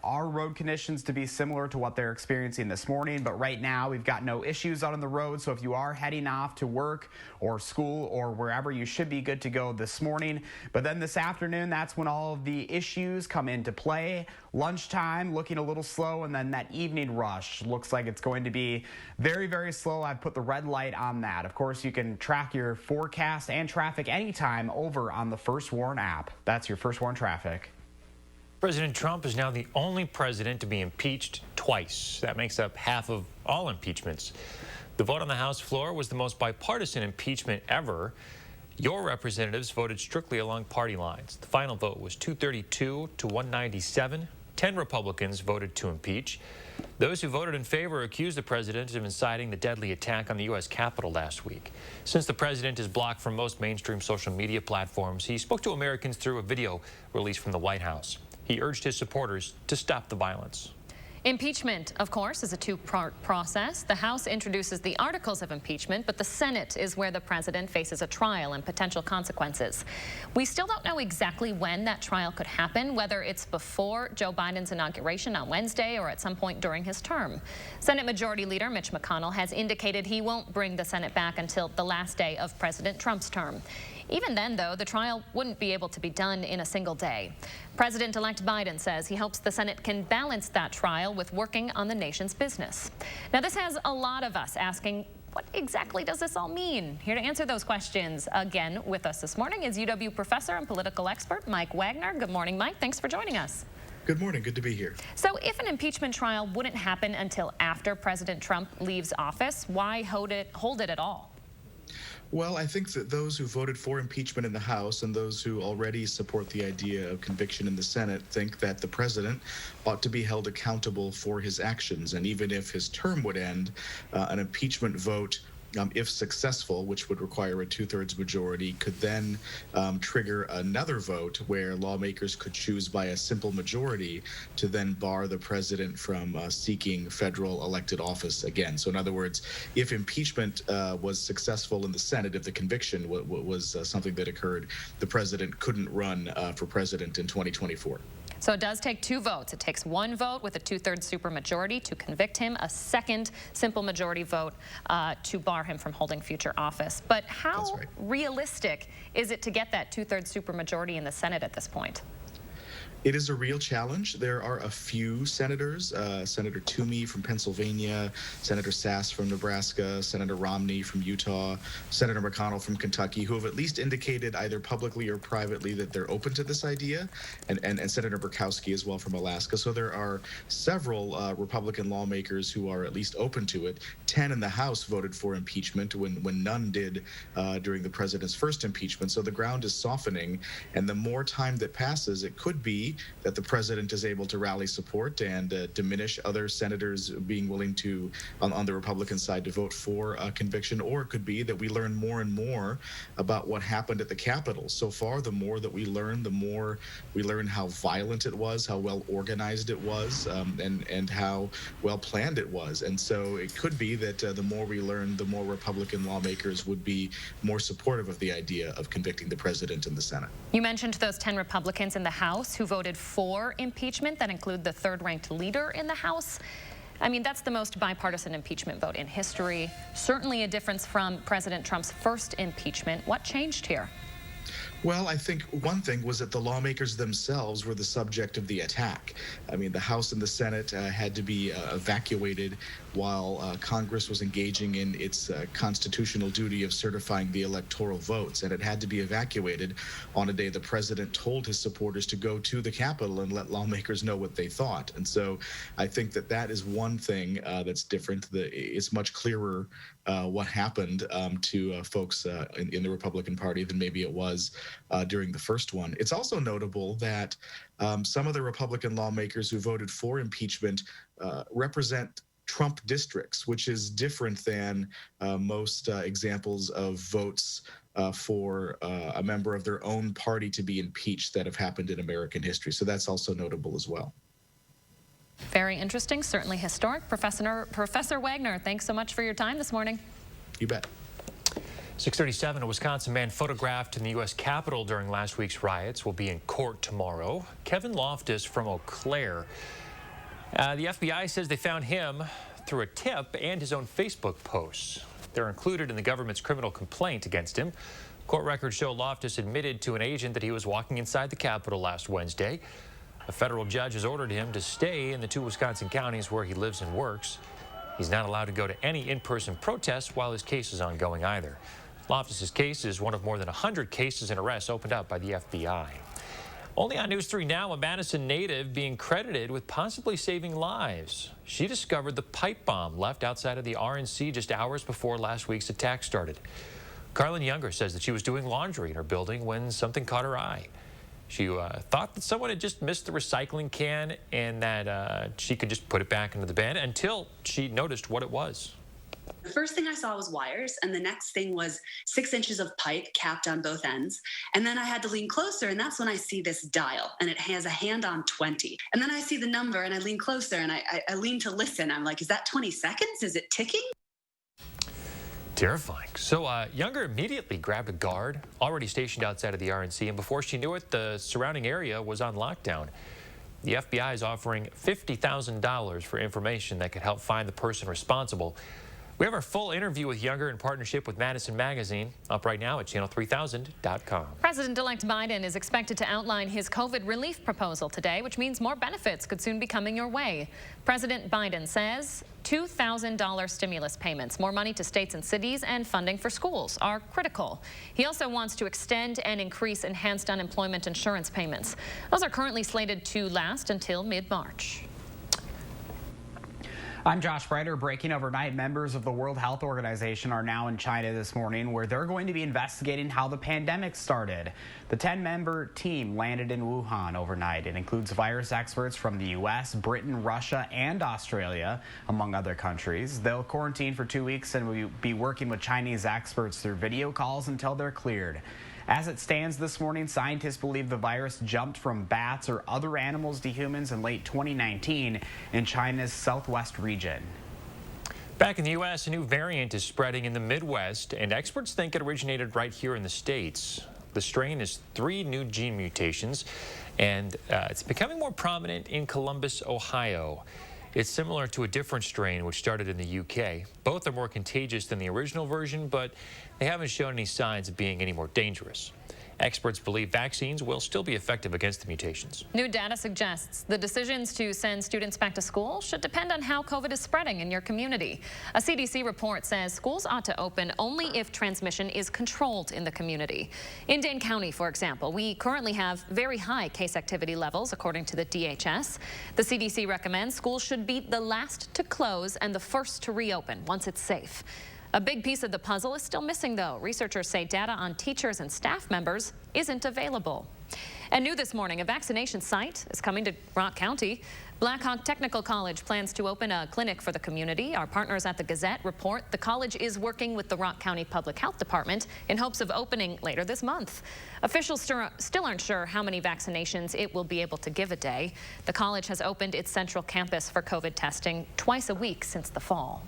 our road conditions to be similar to what they're experiencing this morning, but right now we've got no issues out on the road. So if you are heading off to work or school or wherever, you should be good to go this morning. But then this afternoon, that's when all of the issues come into play. Lunchtime looking a little slow, and then that evening rush looks like it's going to be very, very slow. I've put the red light on that. Of course, you can track your forecast and traffic anytime over on the First Warn app. That's your First Warn traffic.
President Trump is now the only president to be impeached twice. That makes up half of all impeachments. The vote on the House floor was the most bipartisan impeachment ever. Your representatives voted strictly along party lines. The final vote was 232 to 197. 10 Republicans voted to impeach. Those who voted in favor accused the president of inciting the deadly attack on the U.S. Capitol last week. Since the president is blocked from most mainstream social media platforms, he spoke to Americans through a video released from the White House. He urged his supporters to stop the violence.
Impeachment, of course, is a two-part process. The House introduces the articles of impeachment, but the Senate is where the president faces a trial and potential consequences. We still don't know exactly when that trial could happen, whether it's before Joe Biden's inauguration on Wednesday or at some point during his term. Senate Majority Leader Mitch McConnell has indicated he won't bring the Senate back until the last day of President Trump's term. Even then, though, the trial wouldn't be able to be done in a single day. President-elect Biden says he hopes the Senate can balance that trial with working on the nation's business. Now, this has a lot of us asking, what exactly does this all mean? Here to answer those questions again with us this morning is UW professor and political expert Mike Wagner. Good morning, Mike. Thanks for joining us.
Good morning. Good to be here.
So if an impeachment trial wouldn't happen until after President Trump leaves office, why hold it at all?
Well, I think that those who voted for impeachment in the House and those who already support the idea of conviction in the Senate think that the president ought to be held accountable for his actions. And even if his term would end, an impeachment vote, if successful, which would require a 2/3 majority, could then trigger another vote where lawmakers could choose by a simple majority to then bar the president from seeking federal elected office again. So in other words, if impeachment was successful in the Senate, if the conviction was something that occurred, the president couldn't run for president in 2024.
So it does take two votes. It takes one vote with a 2/3 supermajority to convict him, a second simple majority vote to bar him from holding future office. But how realistic is it to get that 2/3 supermajority in the Senate at this point?
It is a real challenge. There are a few senators, Senator Toomey from Pennsylvania, Senator Sass from Nebraska, Senator Romney from Utah, Senator McConnell from Kentucky, who have at least indicated either publicly or privately that they're open to this idea, and Senator Murkowski as well from Alaska. So there are several Republican lawmakers who are at least open to it. 10 in the House voted for impeachment when none did during the president's first impeachment. So the ground is softening, and the more time that passes, it could be that the president is able to rally support and diminish other senators being willing to, on the Republican side, to vote for a conviction, or it could be that we learn more and more about what happened at the Capitol. So far, the more that we learn, the more we learn how violent it was, how well organized it was, and how well planned it was. And so it could be that the more we learn, the more Republican lawmakers would be more supportive of the idea of convicting the president in the Senate.
You mentioned those 10 Republicans in the House who voted for impeachment. That include the third-ranked leader in the House. I mean, that's the most bipartisan impeachment vote in history. Certainly a difference from President Trump's first impeachment. What changed here?
Well, I think one thing was that the lawmakers themselves were the subject of the attack. I mean, the House and the Senate had to be evacuated while Congress was engaging in its constitutional duty of certifying the electoral votes, and it had to be evacuated on a day the president told his supporters to go to the Capitol and let lawmakers know what they thought. And so I think that that is one thing that's different. It's much clearer what happened to folks in the Republican Party than maybe it was during the first one. It's also notable that some of the Republican lawmakers who voted for impeachment represent Trump districts, which is different than most examples of votes for a member of their own party to be impeached that have happened in American history. So that's also notable as well.
Very interesting, certainly historic. Professor Wagner, thanks so much for your time this morning.
You bet.
6:37, a Wisconsin man photographed in the U.S. Capitol during last week's riots will be in court tomorrow. Kevin Loftus from Eau Claire. The FBI says they found him through a tip and his own Facebook posts. They're included in the government's criminal complaint against him. Court records show Loftus admitted to an agent that he was walking inside the Capitol last Wednesday. A federal judge has ordered him to stay in the 2 Wisconsin counties where he lives and works. He's not allowed to go to any in-person protests while his case is ongoing either. Loftus's case is one of more than 100 cases and arrests opened up by the FBI. Only on News 3 Now, a Madison native being credited with possibly saving lives. She discovered the pipe bomb left outside of the RNC just hours before last week's attack started. Carlin Younger says that she was doing laundry in her building when something caught her eye. She thought that someone had just missed the recycling can and that she could just put it back into the bin until she noticed what it was.
The first thing I saw was wires, and the next thing was 6 inches of pipe capped on both ends. And then I had to lean closer, and that's when I see this dial, and it has a hand on 20. And then I see the number, and I lean closer, and I lean to listen. I'm like, is that 20 seconds? Is it ticking?
Terrifying. So Younger immediately grabbed a guard already stationed outside of the RNC, and before she knew it, the surrounding area was on lockdown. The FBI is offering $50,000 for information that could help find the person responsible. We have our full interview with Younger in partnership with Madison Magazine, up right now at channel3000.com.
President-elect Biden is expected to outline his COVID relief proposal today, which means more benefits could soon be coming your way. President Biden says $2,000 stimulus payments, more money to states and cities, and funding for schools are critical. He also wants to extend and increase enhanced unemployment insurance payments. Those are currently slated to last until mid-March.
I'm Josh Breiter. Breaking overnight, members of the World Health Organization are now in China this morning, where they're going to be investigating how the pandemic started. The 10-member team landed in Wuhan overnight. It includes virus experts from the U.S., Britain, Russia, and Australia, among other countries. They'll quarantine for 2 weeks and will be working with Chinese experts through video calls until they're cleared. As it stands this morning, scientists believe the virus jumped from bats or other animals to humans in late 2019 in China's southwest region.
Back in the U.S., a new variant is spreading in the Midwest, and experts think it originated right here in the States. The strain has 3 new gene mutations, and it's becoming more prominent in Columbus, Ohio. It's similar to a different strain which started in the UK. Both are more contagious than the original version, but they haven't shown any signs of being any more dangerous. Experts believe vaccines will still be effective against the mutations.
New data suggests the decisions to send students back to school should depend on how COVID is spreading in your community. A CDC report says schools ought to open only if transmission is controlled in the community. In Dane County, for example, we currently have very high case activity levels, according to the DHS. The CDC recommends schools should be the last to close and the first to reopen once it's safe. A big piece of the puzzle is still missing, though. Researchers say data on teachers and staff members isn't available. And new this morning, a vaccination site is coming to Rock County. Blackhawk Technical College plans to open a clinic for the community. Our partners at the Gazette report the college is working with the Rock County Public Health Department in hopes of opening later this month. Officials still aren't sure how many vaccinations it will be able to give a day. The college has opened its central campus for COVID testing twice a week since the fall.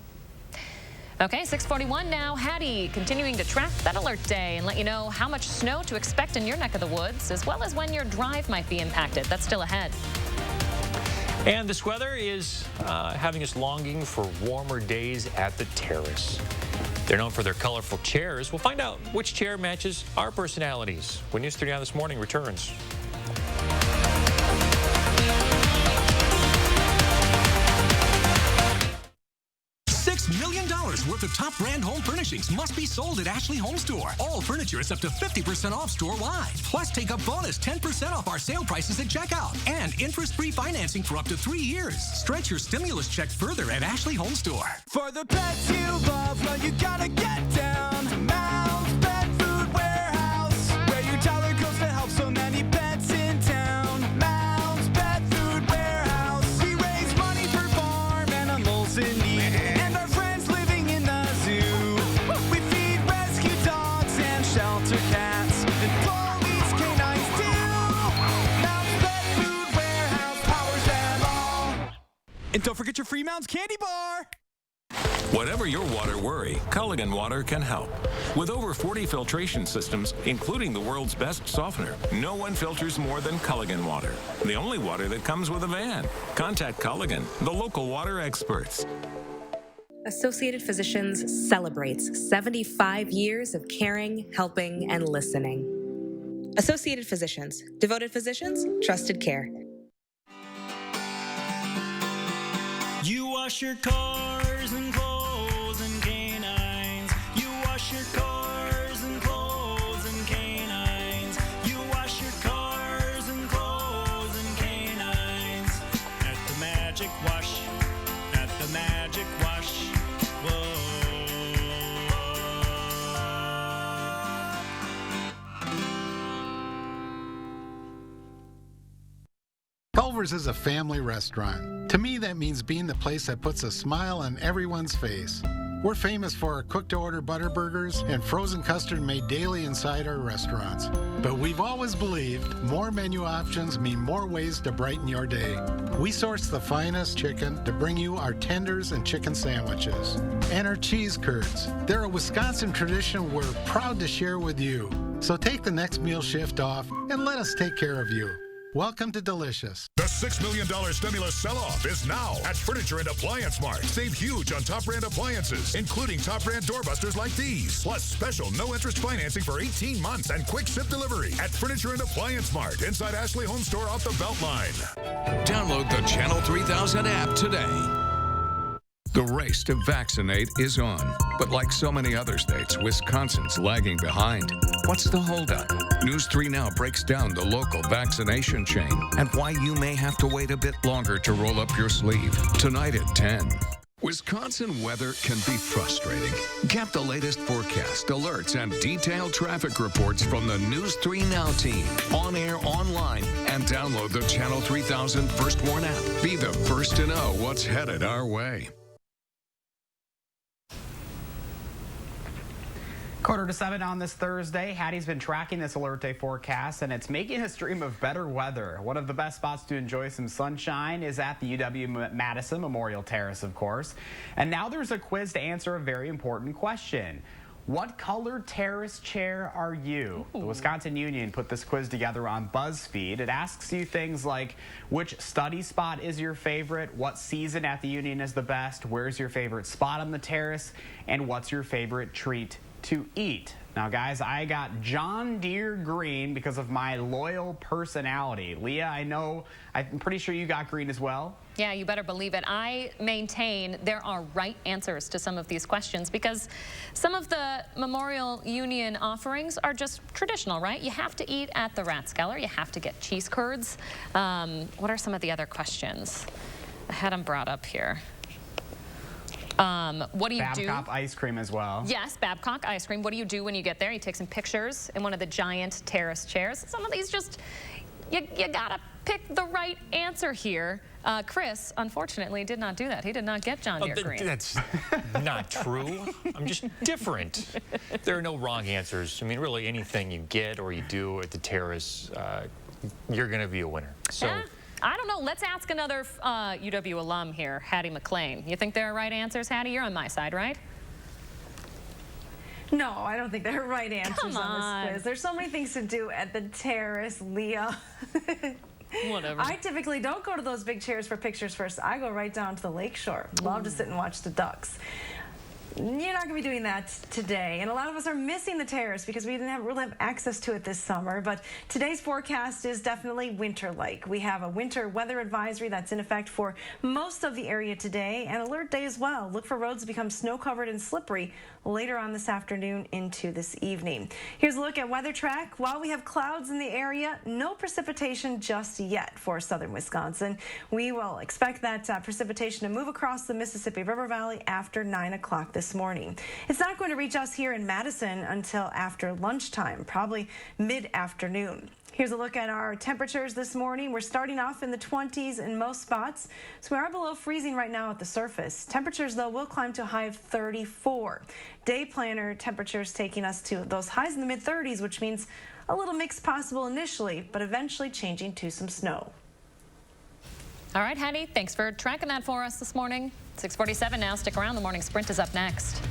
Okay, 6:41 now. Hattie continuing to track that alert day and let you know how much snow to expect in your neck of the woods, as well as when your drive might be impacted. That's still ahead.
And this weather is having us longing for warmer days at the Terrace. They're known for their colorful chairs. We'll find out which chair matches our personalities when News 3 Now This Morning returns.
$6 million worth of top brand home furnishings must be sold at Ashley Home Store. All furniture is up to 50% off store-wide. Plus, take a bonus 10% off our sale prices at checkout. And interest-free financing for up to 3 years. Stretch your stimulus check further at Ashley Home Store.
For the pets you love, well, you gotta get down to Mounds Pet Food Warehouse, where your Tyler goes to help so many pets in town. Mounds Pet Food Warehouse. We raise money for farm animals in need. Shelter cats and police canines too. Mounds Pet Food Warehouse powers them all. And don't forget your free Mounds candy bar.
Whatever your water worry, Culligan Water can help. With over 40 filtration systems, including the world's best softener, no one filters more than Culligan Water. The only water that comes with a van. Contact Culligan, the local water experts.
Associated Physicians celebrates 75 years of caring, helping, and listening. Associated Physicians. Devoted physicians, trusted care.
You wash your cars and clothes and canines. You wash your cars and clothes and canines. You wash your cars and clothes.
Stover's is a family restaurant. To me, that means being the place that puts a smile on everyone's face. We're famous for our cooked-to-order butter burgers and frozen custard made daily inside our restaurants. But we've always believed more menu options mean more ways to brighten your day. We source the finest chicken to bring you our tenders and chicken sandwiches. And our cheese curds. They're a Wisconsin tradition we're proud to share with you. So take the next meal shift off and let us take care of you. Welcome to Delicious.
The $6 million stimulus sell-off is now at Furniture and Appliance Mart. Save huge on top brand appliances, including top brand doorbusters like these. Plus special no-interest financing for 18 months and quick ship delivery at Furniture and Appliance Mart inside Ashley Home Store off the Beltline.
Download the Channel 3000 app today. The race to vaccinate is on. But like so many other states, Wisconsin's lagging behind. What's the holdup? News 3 Now breaks down the local vaccination chain and why you may have to wait a bit longer to roll up your sleeve. Tonight at 10. Wisconsin weather can be frustrating. Get the latest forecast, alerts, and detailed traffic reports from the News 3 Now team. On air, online, and download the Channel 3000 First Warn app. Be the first to know what's headed our way.
6:45 on this Thursday. Hattie's been tracking this Alert Day forecast, and it's making us dream of better weather. One of the best spots to enjoy some sunshine is at the UW-Madison Memorial Terrace, of course. And now there's a quiz to answer a very important question. What color terrace chair are you? Ooh. The Wisconsin Union put this quiz together on BuzzFeed. It asks you things like, which study spot is your favorite? What season at the Union is the best? Where's your favorite spot on the terrace? And what's your favorite treat to eat? Now, guys, I got John Deere green because of my loyal personality. Leah, I'm pretty sure you got green as well.
Yeah, you better believe it. I maintain there are right answers to some of these questions because some of the Memorial Union offerings are just traditional, right? You have to eat at the Rathskeller. You have to get cheese curds. What are some of the other questions? I had them brought up here. What do you do?
Babcock ice cream as well.
Yes, Babcock ice cream. What do you do when you get there? You take some pictures in one of the giant terrace chairs. Some of these just, you gotta pick the right answer here. Chris, unfortunately, did not do that. He did not get John Deere green.
That's not true. I'm just different. There are no wrong answers. I mean, really, anything you get or you do at the terrace, you're gonna be a winner. So.
I don't know. Let's ask another UW alum here, Hattie McLean. You think there are right answers, Hattie? You're on my side, right?
No, I don't think there are right answers on this quiz. There's so many things to do at the terrace, Leah.
Whatever.
I typically don't go to those big chairs for pictures first. I go right down to the lakeshore. Love to sit and watch the ducks. You're not going to be doing that today. And a lot of us are missing the terrace because we didn't really have access to it this summer. But today's forecast is definitely winter-like. We have a winter weather advisory that's in effect for most of the area today, and alert day as well. Look for roads to become snow-covered and slippery later on this afternoon into this evening. Here's a look at Weather Track. While we have clouds in the area, no precipitation just yet for southern Wisconsin. We will expect that precipitation to move across the Mississippi River Valley after 9 o'clock this morning. It's not going to reach us here in Madison until after lunchtime, probably mid-afternoon. Here's a look at our temperatures this morning. We're starting off in the 20s in most spots, so we are below freezing right now at the surface. Temperatures, though, will climb to a high of 34. Day planner temperatures taking us to those highs in the mid-30s, which means a little mix possible initially, but eventually changing to some snow.
All right, Hattie, thanks for tracking that for us this morning. 6:47 now. Stick around. The morning sprint is up next.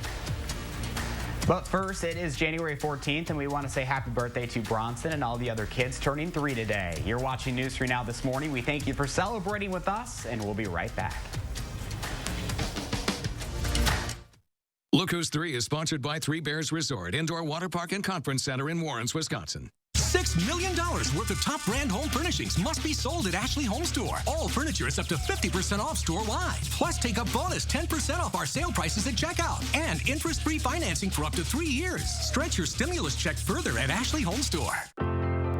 But first, it is January 14th, and we want to say happy birthday to Bronson and all the other kids turning 3 today. You're watching News 3 Now this morning. We thank you for celebrating with us, and we'll be right back.
Look Who's 3 is sponsored by Three Bears Resort, Indoor Water Park and Conference Center in Warrens, Wisconsin.
$6 million worth of top brand home furnishings must be sold at Ashley Home Store. All furniture is up to 50% off store-wide. Plus, take a bonus 10% off our sale prices at checkout. And interest-free financing for up to 3 years. Stretch your stimulus check further at Ashley Home Store.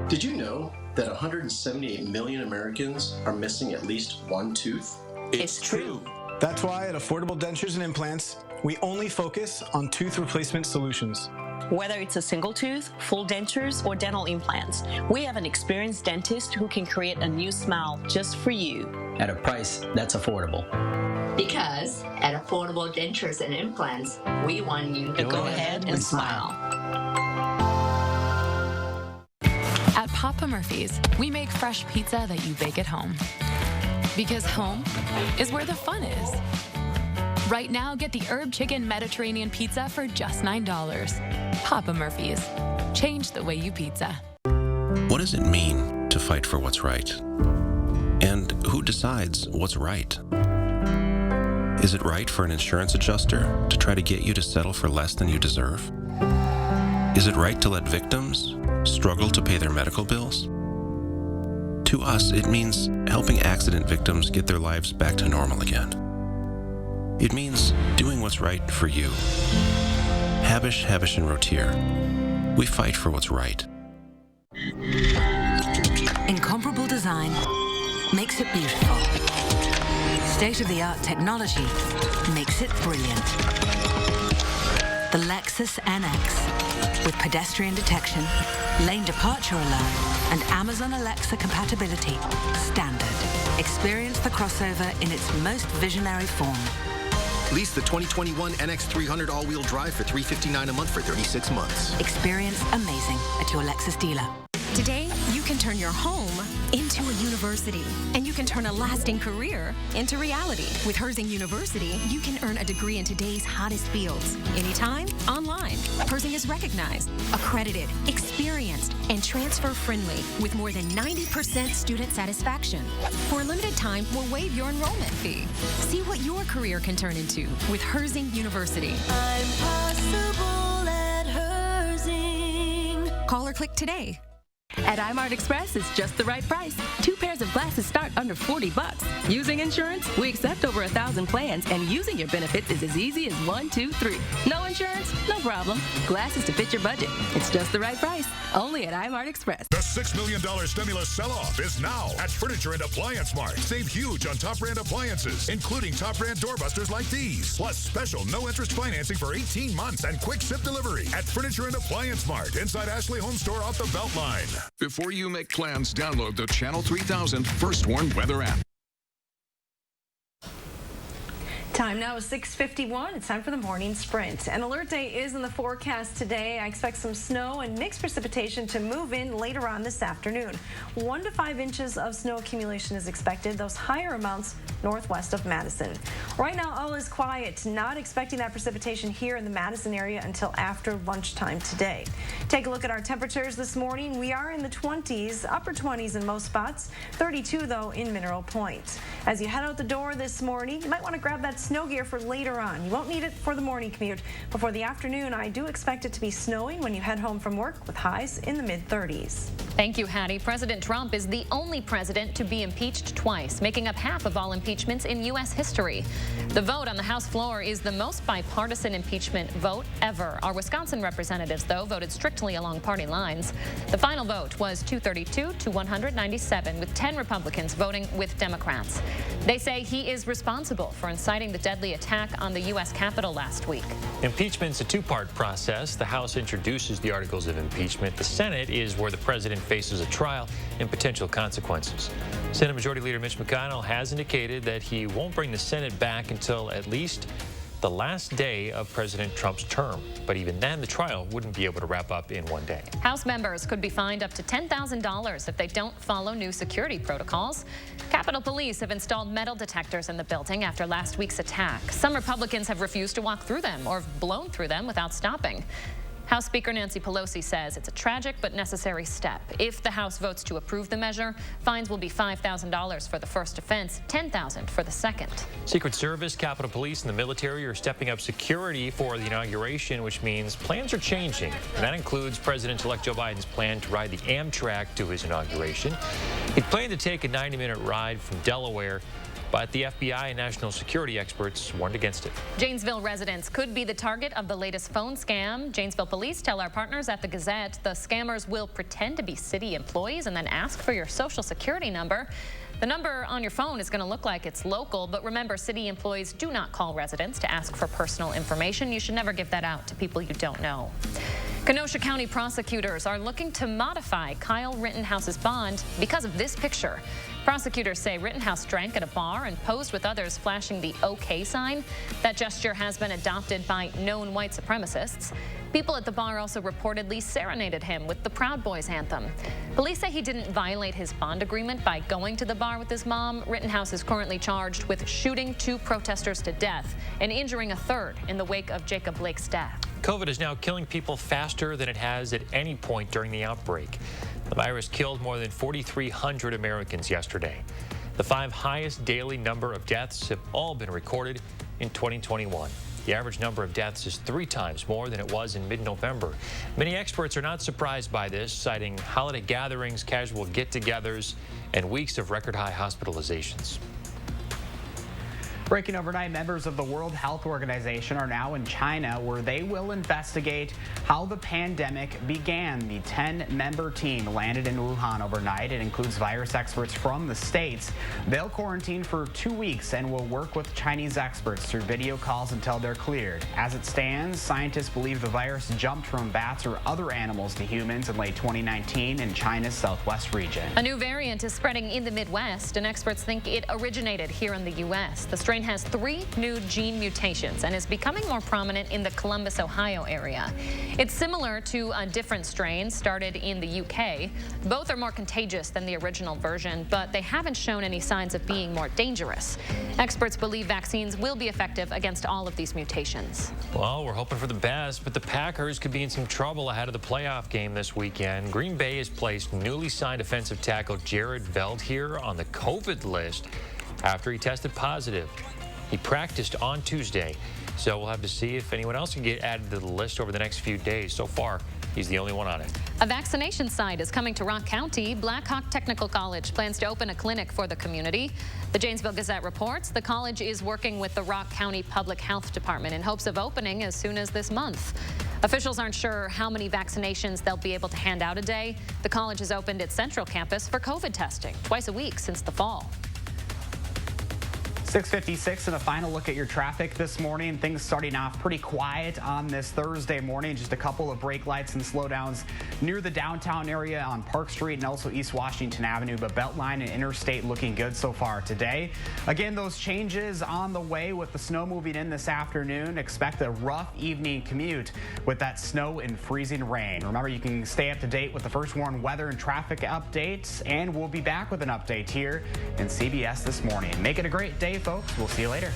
Did you know that 178 million Americans are missing at least one tooth?
It's true. That's why at Affordable Dentures and Implants, we only focus on tooth replacement solutions.
Whether it's a single tooth, full dentures, or dental implants, we have an experienced dentist who can create a new smile just for you.
At a price that's affordable.
Because at Affordable Dentures and Implants, we want you to
go ahead and smile.
At Papa Murphy's, we make fresh pizza that you bake at home. Because home is where the fun is. Right now, get the Herb Chicken Mediterranean Pizza for just $9. Papa Murphy's. Change the way you pizza.
What does it mean to fight for what's right? And who decides what's right? Is it right for an insurance adjuster to try to get you to settle for less than you deserve? Is it right to let victims struggle to pay their medical bills? To us, it means helping accident victims get their lives back to normal again. It means doing what's right for you. Habush, Habush, and Rotier. We fight for what's right.
Incomparable design makes it beautiful. State-of-the-art technology makes it brilliant. The Lexus NX, with pedestrian detection, lane departure alert, and Amazon Alexa compatibility, standard. Experience the crossover in its most visionary form.
Lease the 2021 NX300 all-wheel drive for $359 a month for 36 months.
Experience amazing at your Lexus dealer.
Today, you can turn your home into a university, and you can turn a lasting career into reality. With Herzing University, you can earn a degree in today's hottest fields, anytime, online. Herzing is recognized, accredited, experienced, and transfer-friendly with more than 90% student satisfaction. For a limited time, we'll waive your enrollment fee. See what your career can turn into with Herzing University.
I'm possible at Herzing.
Call or click today.
At iMart Express, it's just the right price. 2 pairs of glasses start under $40. Using insurance, we accept over 1,000 plans, and using your benefits is as easy as 1, 2, 3. No insurance? No problem. Glasses to fit your budget. It's just the right price. Only at iMart Express.
The $6 million stimulus sell-off is now at Furniture and Appliance Mart. Save huge on top brand appliances, including top brand doorbusters like these. Plus special no-interest financing for 18 months and quick ship delivery at Furniture and Appliance Mart inside Ashley Home Store off the Beltline.
Before you make plans, download the Channel 3000 First Warn Weather app.
Time now is 6:51. It's time for the morning sprint. An alert day is in the forecast today. I expect some snow and mixed precipitation to move in later on this afternoon. 1 to 5 inches of snow accumulation is expected. Those higher amounts northwest of Madison. Right now, all is quiet. Not expecting that precipitation here in the Madison area until after lunchtime today. Take a look at our temperatures this morning. We are in the 20s, upper 20s in most spots. 32 though in Mineral Point. As you head out the door this morning, you might want to grab that snow gear for later on. You won't need it for the morning commute. Before the afternoon, I do expect it to be snowing when you head home from work with highs in the mid-30s.
Thank you, Hattie. President Trump is the only president to be impeached twice, making up half of all impeachments in U.S. history. The vote on the House floor is the most bipartisan impeachment vote ever. Our Wisconsin representatives, though, voted strictly along party lines. The final vote was 232 to 197, with 10 Republicans voting with Democrats. They say he is responsible for inciting the deadly attack on the U.S. Capitol last week.
Impeachment's a two-part process. The House introduces the articles of impeachment. The Senate is where the president faces a trial and potential consequences. Senate Majority Leader Mitch McConnell has indicated that he won't bring the Senate back until at least the last day of President Trump's term. But even then, the trial wouldn't be able to wrap up in one day.
House members could be fined up to $10,000 if they don't follow new security protocols. Capitol Police have installed metal detectors in the building after last week's attack. Some Republicans have refused to walk through them or have blown through them without stopping. House Speaker Nancy Pelosi says it's a tragic but necessary step. If the House votes to approve the measure, fines will be $5,000 for the first offense, $10,000 for the second.
Secret Service, Capitol Police, and the military are stepping up security for the inauguration, which means plans are changing. And that includes President-elect Joe Biden's plan to ride the Amtrak to his inauguration. He planned to take a 90-minute ride from Delaware, but the FBI and national security experts warned against it.
Janesville residents could be the target of the latest phone scam. Janesville police tell our partners at the Gazette the scammers will pretend to be city employees and then ask for your social security number. The number on your phone is going to look like it's local, but remember, city employees do not call residents to ask for personal information. You should never give that out to people you don't know. Kenosha County prosecutors are looking to modify Kyle Rittenhouse's bond because of this picture. Prosecutors say Rittenhouse drank at a bar and posed with others flashing the OK sign. That gesture has been adopted by known white supremacists. People at the bar also reportedly serenaded him with the Proud Boys anthem. Police say he didn't violate his bond agreement by going to the bar with his mom. Rittenhouse is currently charged with shooting 2 protesters to death and injuring a 3rd in the wake of Jacob Blake's death.
COVID is now killing people faster than it has at any point during the outbreak. The virus killed more than 4,300 Americans yesterday. The 5 highest daily number of deaths have all been recorded in 2021. The average number of deaths is 3 times more than it was in mid-November. Many experts are not surprised by this, citing holiday gatherings, casual get-togethers, and weeks of record-high hospitalizations.
Breaking overnight, members of the World Health Organization are now in China, where they will investigate how the pandemic began. The 10-member team landed in Wuhan overnight. It includes virus experts from the States. They'll quarantine for 2 weeks and will work with Chinese experts through video calls until they're cleared. As it stands, scientists believe the virus jumped from bats or other animals to humans in late 2019 in China's southwest region.
A new variant is spreading in the Midwest, and experts think it originated here in the U.S. The strain has 3 new gene mutations and is becoming more prominent in the Columbus, Ohio area. It's similar to a different strain started in the UK. Both are more contagious than the original version, but they haven't shown any signs of being more dangerous. Experts believe vaccines will be effective against all of these mutations.
Well, we're hoping for the best, but the Packers could be in some trouble ahead of the playoff game this weekend. Green Bay has placed newly signed offensive tackle Jared Veldheer on the COVID list after he tested positive. He practiced on Tuesday, so we'll have to see if anyone else can get added to the list over the next few days. So far, he's the only one on it.
A vaccination site is coming to Rock County. Black Hawk Technical College plans to open a clinic for the community. The Janesville Gazette reports the college is working with the Rock County Public Health Department in hopes of opening as soon as this month. Officials aren't sure how many vaccinations they'll be able to hand out a day. The college has opened its central campus for COVID testing twice a week since the fall.
6:56 and a final look at your traffic this morning. Things starting off pretty quiet on this Thursday morning. Just a couple of brake lights and slowdowns near the downtown area on Park Street and also East Washington Avenue, but Beltline and Interstate looking good so far today. Again, those changes on the way with the snow moving in this afternoon. Expect a rough evening commute with that snow and freezing rain. Remember, you can stay up to date with the First Warn weather and traffic updates, and we'll be back with an update here in CBS This Morning. Make it a great day, folks. We'll see you later.